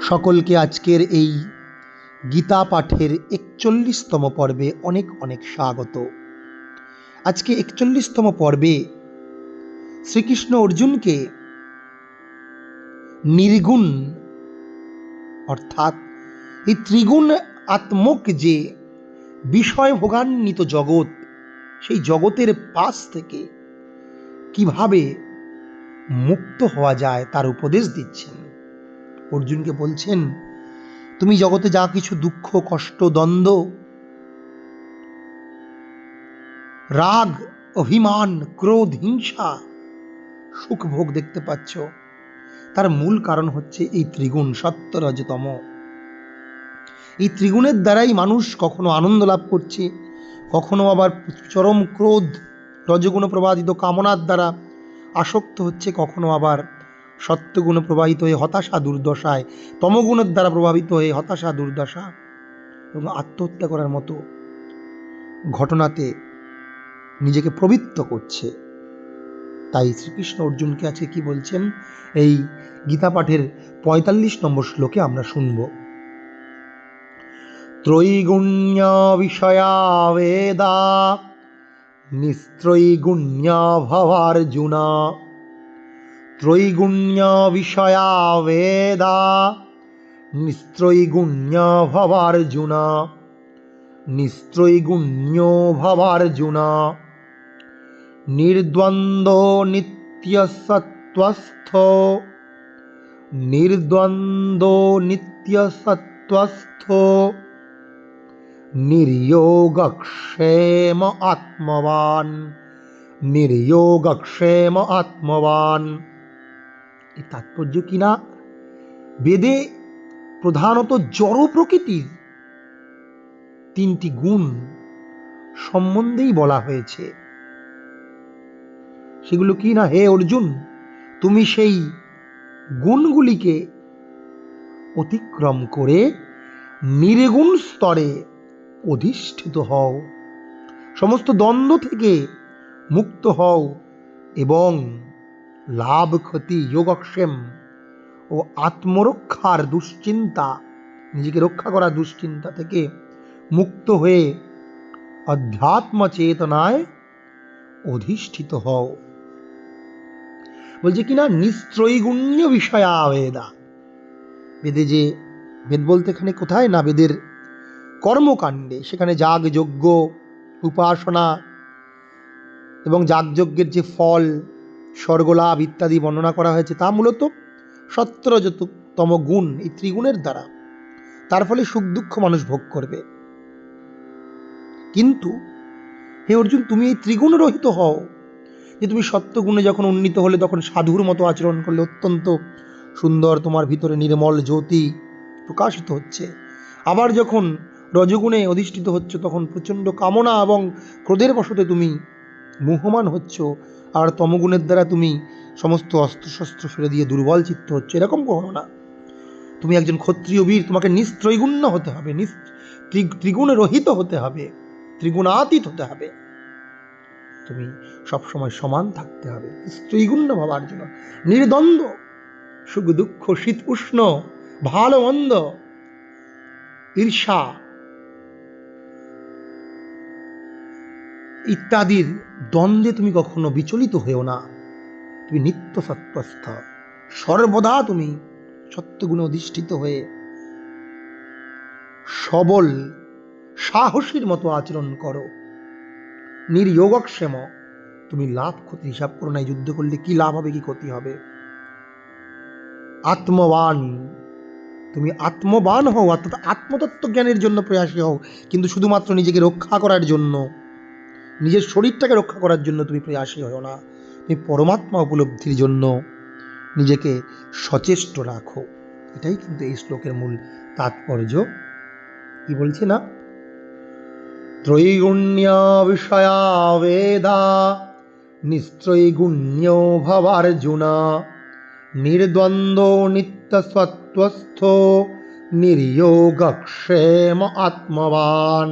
সকলকে আজকের এই গীতা পাঠের ৪১তম পর্বে অনেক অনেক স্বাগত। আজকে ৪১তম পর্বে শ্রীকৃষ্ণ অর্জুনকে নির্গুণ অর্থাৎ এই ত্রিগুণ আত্মক যে বিষয় ভোগান্বিত জগৎ, সেই জগতের পাশ থেকে কিভাবে মুক্ত হওয়া যায় তার উপদেশ দিচ্ছেন। অর্জুনকে বলছেন, তুমি জগতে যা কিছু দুঃখ, কষ্ট, দ্বন্দ্ব, রাগ, অভিমান, ক্রোধ, হিংসা, সুখ ভোগ দেখতে পাচ্ছ, তার মূল কারণ হচ্ছে এই ত্রিগুণ, সত্য, রজ, তম। এই ত্রিগুণের দ্বারাই মানুষ কখনো আনন্দ লাভ করছে, কখনো আবার চরম ক্রোধ, রজগুণ প্রবাহিত কামনার দ্বারা আসক্ত হচ্ছে, কখনো আবার সত্যগুণ প্রবাহিত হয়ে হতাশা দুর্দশায়, তমগুণের দ্বারা প্রভাবিত হয়ে হতাশা দুর্দশা এবং আত্মহত্যা করার মতো ঘটনাতে নিজেকে প্রবৃত্ত করছে। তাই শ্রীকৃষ্ণ অর্জুনকে আজকে কি বলছেন, এই গীতা পাঠের ৪৫ নম্বর শ্লোকে আমরা শুনব। ত্রৈগুণ্য বিষয়া বেদা নিস্ত্রৈগুণ্য ভবার্জুন। ত্রৈগুণ্য বিষয়া বেদা নিস্ত্রৈগুণ্য ভবার্জুন। নিস্ত্রৈগুণ্য ভবার্জুন। নির্দ্বন্দ্ব নিত্য সত্ত্বস্থ। নির্দ্বন্দ্ব নিত্য সত্ত্বস্থ। নির্যোগক্ষেম আত্মবান। নির্যোগক্ষেম আত্মবান। এর তাৎপর্য কিনা, বেদে প্রধানত জড় প্রকৃতির ৩টি গুণ সম্বন্ধেই বলা হয়েছে। সেগুলো কি না, হে অর্জুন, তুমি সেই গুণগুলিকে অতিক্রম করে নির্গুণ স্তরে অধিষ্ঠিত হও, সমস্ত দ্বন্দ্ব থেকে মুক্ত হও এবং লাভ ক্ষতি, যোগক্ষেম ও আত্মরক্ষার দুশ্চিন্তা, নিজেকে রক্ষা করার দুশ্চিন্তা থেকে মুক্ত হয়ে অধ্যাত্ম চেতনায় অধিষ্ঠিত হও। বলছে কিনা, নিস্ত্রৈগুণ্য বিষয়া বেদা। বেদে যে, বেদ বলতে এখানে কোথায় না, বেদের কর্মকাণ্ডে, সেখানে যাগ যজ্ঞ, উপাসনা এবং যাগযজ্ঞের যে ফল, স্বর্গলাভ ইত্যাদি বর্ণনা করা হয়েছে, তা মূলত সত্য রজতম গুণ, এই ত্রিগুণের দ্বারা। তার ফলে সুখ দুঃখ মানুষ ভোগ করবে। কিন্তু হে অর্জুন, তুমি এই ত্রিগুণ রহিত হও, যে তুমি সত্যগুণে যখন উন্নীত হলে, তখন সাধুর মতো আচরণ করলে অত্যন্ত সুন্দর, তোমার ভিতরে নির্মল জ্যোতি প্রকাশিত হচ্ছে। আবার যখন রজগুণে অধিষ্ঠিত হচ্ছে, তখন প্রচণ্ড কামনা এবং ক্রোধের বশতে তুমি মোহমান হচ্ছ, আর তমগুণের দ্বারা তুমি সমস্ত অস্ত্রশস্ত্র ফেলে দিয়ে দুর্বল চিত্ত হচ্ছে। এরকম করো না। তুমি একজন ক্ষত্রিয় বীর, তোমাকে নিস্ত্রৈগুণ্য হতে হবে, ত্রিগুণ রহিত হতে হবে, ত্রিগুণাতীত হতে হবে। তুমি সবসময় সমান থাকতে হবে, ত্রিগুণ্য ভাবার জন্য। নির্দ্বন্দ্ব, সুখ দুঃখ, শীত উষ্ণ, ভালো মন্দ, ঈর্ষা ইত্যাদির দ্বন্দ্বে তুমি কখনো বিচলিত হয়েও না। তুমি নিত্য সত্ত্বস্থ, সর্বদা তুমি সত্যগুণে অধিষ্ঠিত হয়ে সবল সাহসীর মতো আচরণ করো। নির্যোগক্ষেম, তুমি লাভ ক্ষতি হিসাব করো না, যুদ্ধ করলে কি লাভ হবে, কি ক্ষতি হবে। আত্মবান, তুমি আত্মবান হও, অর্থাৎ আত্মতত্ত্ব জ্ঞানের জন্য প্রয়াসী হও, কিন্তু শুধুমাত্র নিজেকে রক্ষা করার জন্য, নিজের শরীরটাকে রক্ষা করার জন্য তুমি প্রয়াসী হও না। তুমি পরমাত্মা উপলব্ধির জন্য নিজেকে সচেষ্ট রাখো। এটাই কিন্তু এই শ্লোকের মূল তাৎপর্য। কি বলছে না, ত্রৈগুণ্য বিষয়া বেদা নিস্ত্রৈগুণ্য ভবার্জুন। নির্দ্বন্দ্ব নিত্য সত্ত্বস্থ। নির্যোগক্ষেম আত্মবান।